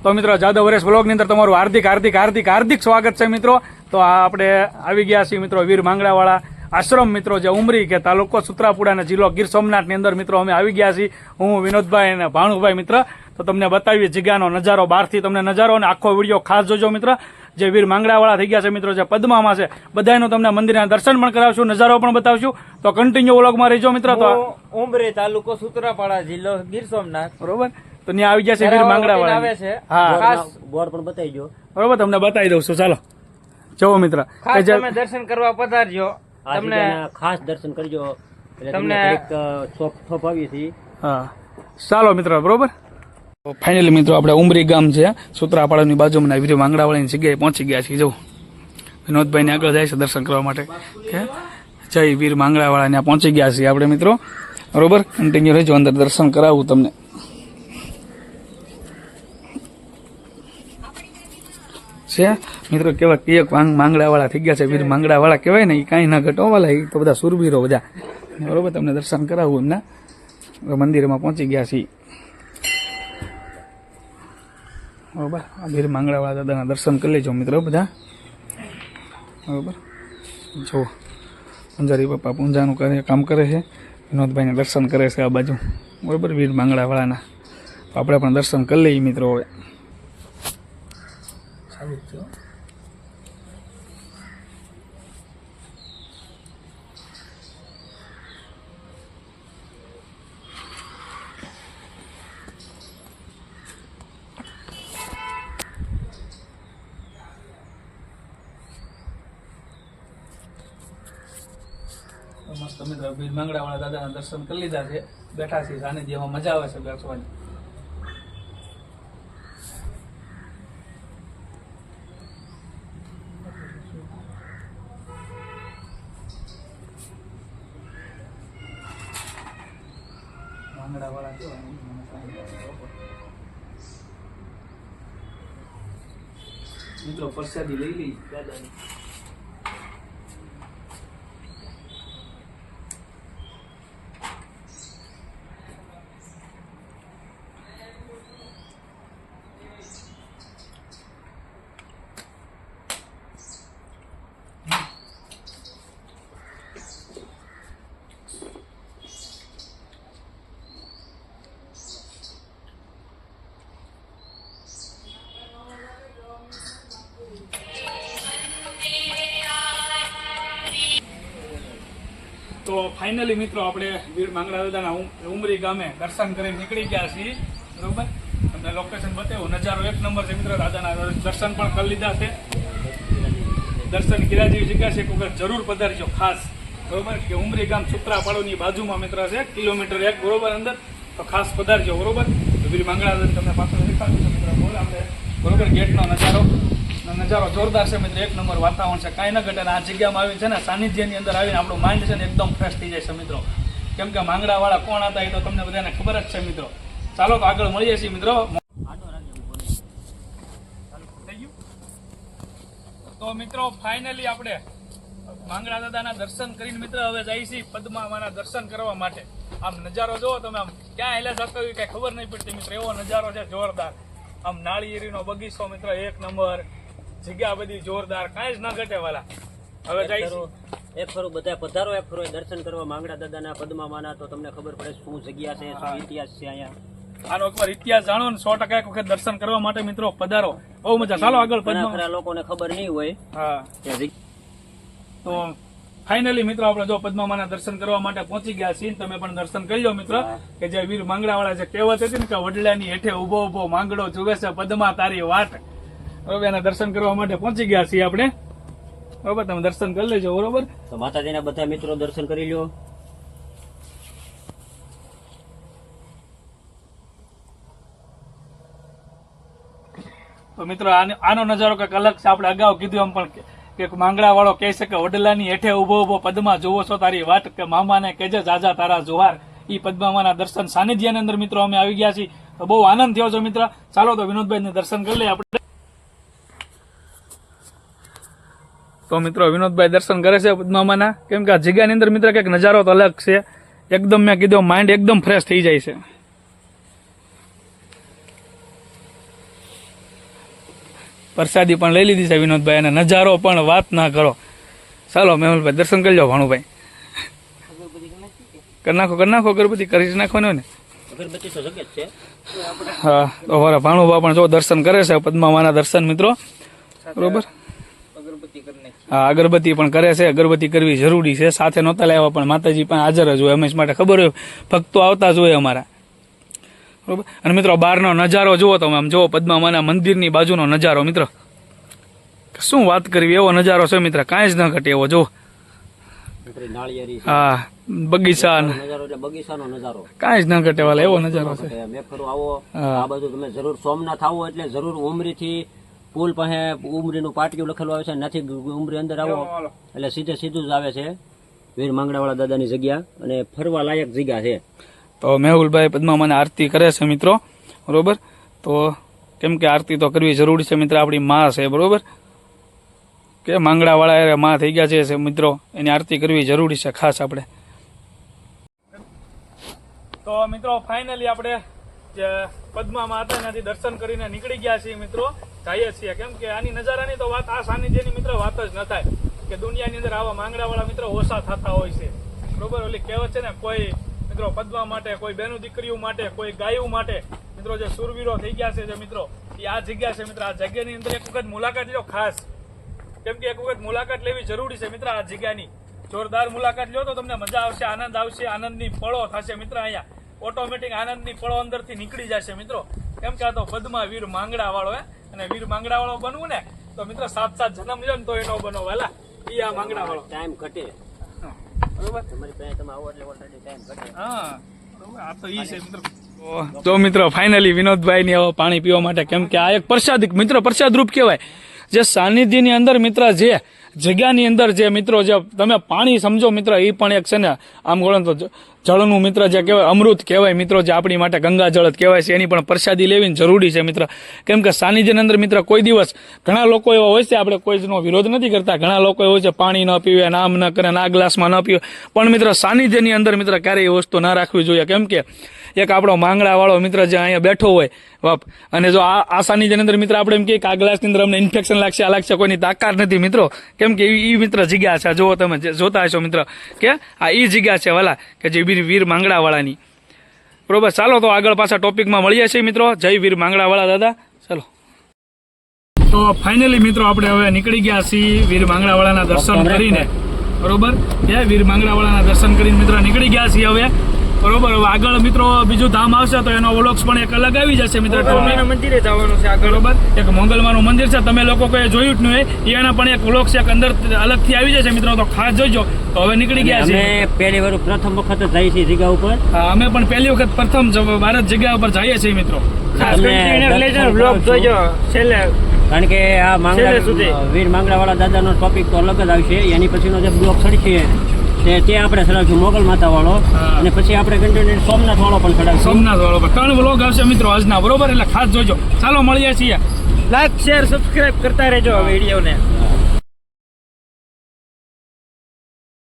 તો મિત્રો જાદવ વરેશ બ્લોગની અંદર તમારું હાર્દિક સ્વાગત છે મિત્રો। તો આપણે આવી ગયા છીએ મિત્રો વીર માંગડાવાળા આશ્રમ મિત્રો જે ઉમરી કે તાલુકો સુત્રાપુડા અને જિલ્લો ગીર સોમનાથની અંદર મિત્રો અમે આવી ગયા છીએ। હું વિનોદભાઈ અને ભાણુભાઈ મિત્ર। તો તમને બતાવીએ જગ્યાનો નજારો, બહારથી તમને નજારો અને આખો વિડીયો ખાસ જોજો મિત્ર। જે વીર માંગડાવાળા થઈ ગયા છે મિત્રો, જે પદ્મામાં છે, બધાનું તમને મંદિરના દર્શન પણ કરાવશું, નજારો પણ બતાવશું। તો કન્ટિન્યુ વ્લોગમાં રહેજો મિત્ર। તો ઉમરી તાલુકો સુત્રાપાડા જિલ્લો ગીર સોમનાથ, બરોબર। તો ત્યાં આવી ગયા છે વીર માંગડાવાળા આવે છે। હા, ખાસ બોર્ડ પણ બતાવી દો, બરોબર, તમને બતાવી દઉં છું। ચાલો જવો મિત્ર, ખાસ તમે દર્શન કરવા પધારજો, તમને ખાસ દર્શન કરજો, તમને થોપ આવી હતી। હા, ચાલો મિત્ર, બરોબર। ફાઇનલી મિત્રો આપણે ઉમરી ગામ છે સુત્રાપાડાની બાજુમાં વીર માંગડાવાળાની જગ્યાએ પહોંચી ગયા છીએ। જો વિનોદભાઈ ને આગળ જાય છે દર્શન કરવા માટે કે જય વીર માંગડાવાળા ત્યાં પહોંચી ગયા છીએ આપણે મિત્રો, બરોબર। કન્ટિન્યુ રહેજો, અંદર દર્શન કરાવું તમને। છે મિત્રો કેવા કેક માંગડાવાળા થઈ ગયા છે, વીર માંગડાવાળા કહેવાય ને, એ કાંઈ ના ઘટો વાલા, એ તો બધા સુરવીરો બધા, બરોબર। તમને દર્શન કરાવું એમના, મંદિરમાં પહોંચી ગયા છીએ, બરોબર। વીર માંગડાવાળા દાદાના દર્શન કરી લેજો મિત્રો બધા, બરોબર। જો પૂંજારી પપ્પા પૂંજાનું કામ કરે છે, વિનોદભાઈને દર્શન કરે છે આ બાજુ, બરોબર, વીર માંગડાવાળાના। તો આપણે પણ દર્શન કરી લઈએ મિત્રો। હવે ચાલુ જ થયો। મસ્ત મિત્ર વીર માંગડાવાળા દાદાના દર્શન કરી લીધા છે, બેઠા છીએ સાનિધ્યમાં, મજા આવે છે બેસવાની। માંગડાવાળા કેવા મિત્રો, પ્રસાદી લઈ લઈ દાદાની। તો ફાઇનલી મિત્રો આપણે વીર માંગડા દાદાના ઉમરી ગામે દર્શન કરીને નીકળી ગયા છીએ, બરોબર। તમને લોકેશન બતાવ્યું, નજારો એક નંબર છે મિત્રો, દાદાના દર્શન પણ કરી લીધા છે। દર્શન કર્યા જેવી જગ્યા છે, કોઈ જરૂર પધારજો ખાસ, બરોબર, કે ઉમરી ગામ સુત્રાપાડાની બાજુમાં મિત્ર છે, કિલોમીટર 1 બરોબર અંદર, તો ખાસ પધારજો, બરોબર। વીર માંગડા દાદા તમને પાછળ દેખાડું છું મિત્રો, બોલ આપણે, બરોબર। ગેટનો નજારો જોરદાર છે મિત્ર, એક નંબર વાતાવરણ છે, કાંઈ ન ઘટે। આ જગ્યામાં આવીને છે ને, સાનિધ્યની અંદર આવીને આપણું માઇન્ડ છે ને એકદમ ફ્રેશ થઈ જાય છે મિત્રો, કેમ કે માંગડાવાળા કોણ હતા એ તો તમને બધાને ખબર જ છે મિત્રો। ચાલો તો આગળ મળીએ છીએ મિત્રો। તો મિત્રો ફાઇનલી આપણે માંગડા દાદાના દર્શન કરીને મિત્ર હવે જઈએ છીએ પદ્મામાના દર્શન કરવા માટે। આમ નજારો જોવો તમે, આમ ક્યાં હેલા જતો કઈ ખબર નહીં પડતી મિત્ર, એવો નજારો છે જોરદાર। આમ નાળિયેરીનો બગીચો મિત્ર એક નંબર, જગ્યા બધી જોરદાર, કાંઈ જ ના ઘટે વાલા। હવે જઈશું એક ફરું બધા પધારો, એક ફરું દર્શન કરવા માંગડા દાદાના પદ્મામાના, તો તમને ખબર પડે શું જગ્યા છે, શું ઇતિહાસ છે અહીંયા। આનો એકવાર ઇતિહાસ જાણો ને 100% એક વખત દર્શન કરવા માટે મિત્રો પધારો, બહુ મજા। ચાલો આગળ ઘણા લોકોને ખબર નહીં હોય। હા, તો ફાઇનલી મિત્રો આપણે જો પદ્મામાના દર્શન કરવા માટે પહોંચી ગયા છીએ, તમે પણ દર્શન કરી લો મિત્ર। કે જે વીર માંગડાવાળા જે કહેવત હતી ને કે વડલાની હેઠે ઉભો ઉભો માંગડો જુએ છે પદ્મા તારી વાટ, હવે એના દર્શન કરવા માટે પહોંચી ગયા છીએ આપણે, બરોબર। તમે દર્શન કરી લેજો, બરોબર। તો માતાજીના બધા મિત્રો દર્શન કરી લો। તો મિત્રો આનો નજારો કઈક અલગ છે, આપણે અગાઉ કીધું એમ પણ કે માંગડા વાળો કહે છે કે વડલાની હેઠે ઉભો ઉભો પદ્મા જોવો છો તારી વાટ, કે મામાને કહેજે જાજા તારા જોહાર। એ પદ્મામાના દર્શન સાનિધ્યની અંદર મિત્રો અમે આવી ગયા છીએ, તો બહુ આનંદ થયો છે મિત્ર। ચાલો તો વિનોદભાઈ દર્શન કરી લઈએ આપણે। તો મિત્રો વિનોદભાઈ દર્શન કરે છે પદ્મામાના, કેમ કે આ જગ્યાની અંદર મિત્ર કંઈક નજારો તો અલગ છે, એકદમ મેં કીધું માઇન્ડ એકદમ ફ્રેશ થઈ જાય છે। પ્રસાદી પણ લઈ લીધી છે વિનોદભાઈ, અને નજારો પણ વાત ના કરો. ચાલો મેહુલભાઈ દર્શન કરી લો. ભાણુભાઈ કરી નાખો અગરબત્તી કરી જ નાખવાનો ને. અગરબત્તી તો જગે જ છે. હા તો મારા ભાણુભા પણ જો દર્શન કરે છે, પદ્મામાના દર્શન મિત્રો, બરોબર. હા અગરબત્તી પણ કરે છે, અગરબત્તી કરવી જરૂરી છે. સાથે નહોતા લાવ્યા પણ માતાજી પણ હાજર જ હોય હંમેશ માટે, ખબર હોય ભક્તો આવતા જ હોય અમારા, બરોબર. અને મિત્રો બહારનો નજારો જુઓ તમે, આમ જુઓ પદ્મામાના મંદિરની બાજુનો નજારો મિત્રો, શું વાત કરવી, એવો નજારો છે મિત્ર, કાંઈ જ ન ઘટે એવો. જો નાળિયેરી હા બગીચા, નજારો એટલે બગીચાનો નજારો, કાંઈ જ ન ઘટે વાલા એવો નજારો છે. મેફરો આવો આ બાજુ તમે જરૂર સોમનાથ આવો એટલે જરૂર ઉમરી થી પુલ પાસે ઉમરીનું પાટિયું લખેલું આવે છે, નથી ઉમરી અંદર આવો એટલે સીધું જ આવે છે વીર માંગડાવાળા દાદાની જગ્યા, અને ફરવા લાયક જગ્યા છે. તો મેહુલભાઈ પદ્મામાને આરતી કરે છે મિત્રો, બરોબર. તો કેમ કે આરતી તો કરવી જરૂરી છે મિત્ર, આપણી માં છે, બરોબર, કે માંગડાવાળા માં થઈ ગયા છે મિત્રો, એની આરતી કરવી જરૂરી છે ખાસ આપણે. તો મિત્રો ફાઇનલી આપણે જે પદ્મામાં હતા ત્યાંથી દર્શન કરીને નીકળી ગયા છીએ મિત્રો, જઈએ છીએ. કેમ કે આની નજારાની તો વાત, આ સાનિધ્યની મિત્ર વાત જ ન થાય કે દુનિયાની અંદર આવા માંગડાવાળા મિત્રો ઓછા થતા હોય છે, બરોબર. ઓલી કહેવત છે ને, કોઈ મિત્રો પદ્મા માટે, કોઈ બેનું દીકરીઓ માટે, કોઈ ગાયું માટે મિત્રો જે સુરવીરો થઈ ગયા છે જે મિત્રો, એ આ જગ્યા છે મિત્રો. આ જગ્યાની અંદર એક વખત મુલાકાત લો ખાસ, કેમ કે એક વખત મુલાકાત લેવી જરૂરી છે મિત્ર આ જગ્યાની. જોરદાર મુલાકાત લો તો તમને મજા આવશે, આનંદ આવશે, આનંદની પળો થશે મિત્ર. અહીંયા ઓટોમેટિક આનંદની પળો અંદરથી નીકળી જશે મિત્રો. કેમ કે આ તો પદ્મા વીર માંગડા વાળો અને વીર માંગડા વાળો બનવું ને તો મિત્રો 7 જન્મ લ્યો ને તો એનો બનો વાલા, ઈ આ માંગડા વાળો. ટાઈમ ઘટે, બરોબર. તમારી પાસે તમે આવો એટલે ઓલરેડી ટાઈમ ઘટે. હા બરોબર, આ તો ઈ છે મિત્રો. તો મિત્રો ફાઇનલી વિનોદભાઈ ની પાણી પીવા માટે, કેમ કે આ એક પ્રસાદ મિત્ર, પ્રસાદ રૂપ કહેવાય. જે સાનિધ્યની અંદર મિત્ર, જે જગ્યાની અંદર જે મિત્રો જે તમે પાણી સમજો મિત્ર, એ પણ એક છે ને આમ ગણો તો જળનું મિત્ર જે કહેવાય અમૃત કહેવાય મિત્રો, જે આપણી માટે ગંગા જળ જ કહેવાય છે, એની પણ પ્રસાદી લેવી જરૂરી છે મિત્ર. કેમ કે સાનિધ્યની અંદર મિત્ર કોઈ દિવસ, ઘણા લોકો એવા હોય છે, આપણે કોઈનો વિરોધ નથી કરતા, ઘણા લોકો એવા હોય છે પાણી ન પીવે, નામ ન કરે, ના ગ્લાસમાં ન પીવે, પણ મિત્ર સાનિધ્યની અંદર મિત્ર ક્યારેય એ વસ્તુ ના રાખવી જોઈએ. કેમ કે એક આપણો માંગડા વાળો મિત્ર જે અહીંયા બેઠો હોય બાપ, અને જો આ સાનિધ્યની અંદર મિત્ર આપણે એમ કે આ ગ્લાસની અંદર અમને ઇન્ફેક્શન લાગશે, આ લાગશે, કોઈની તાકાત નથી મિત્રો. કેમ કે એ મિત્ર જગ્યા છે, જો તમે જોતા હશો મિત્ર કે આ ઈ જગ્યા છે વાલા, કે જે વીર માંગડા વાળાની, બરોબર. ચાલો તો આગળ પાછા ટોપિકમાં મળીએ છીએ મિત્રો. જય વીર માંગડા વાળા દાદા. ચાલો તો ફાઇનલી મિત્રો આપણે હવે નીકળી ગયા છીએ વીર માંગડા વાળાના દર્શન કરીને, બરોબર. વીર માંગડા વાળાના દર્શન કરીને મિત્રો નીકળી ગયા છીએ હવે, બરોબર. હવે આગળ મિત્રો બીજું ધામ આવશે તો એનો વ્લોગ્સ પણ એક અલગ આવી જશે મિત્રો. મંદિરે જવાનું છે આગળ, બરોબર. એક મોંગલમાનું મંદિર છે, તમે લોકો કોઈ જોયું જ નહીં હોય, એના પણ એક વ્લોગ્સ એક અંદર અલગથી આવી જશે મિત્રો, તો ખાસ જોઈજો. તો હવે નીકળી ગયા છે. અમે પહેલી વાર પ્રથમ વખત જ જઈએ છીએ જગ્યા ઉપર. હા અમે પણ પહેલી વખત પ્રથમ ભારત જગ્યા ઉપર જઈએ છીએ મિત્રો. કારણ કે આ વીર માંગડાવાળા દાદાનો ટોપિક તો અલગ જ આવશે, એની પછીનો જે બ્લોક ચડશે તે આપણે ચડાવશું મોગલ માતા વાળો, અને પછી આપણે કન્ટિન્યુ સોમનાથ વાળો પણ ચડાવશું. સોમનાથ વાળો 3 વ્લોગ આવશે મિત્રો આજના, બરોબર. એટલે ખાસ જોજો. ચાલો મળીએ છીએ. લાઈક શેર સબસ્ક્રાઇબ કરતા રહેજો વિડીયોને.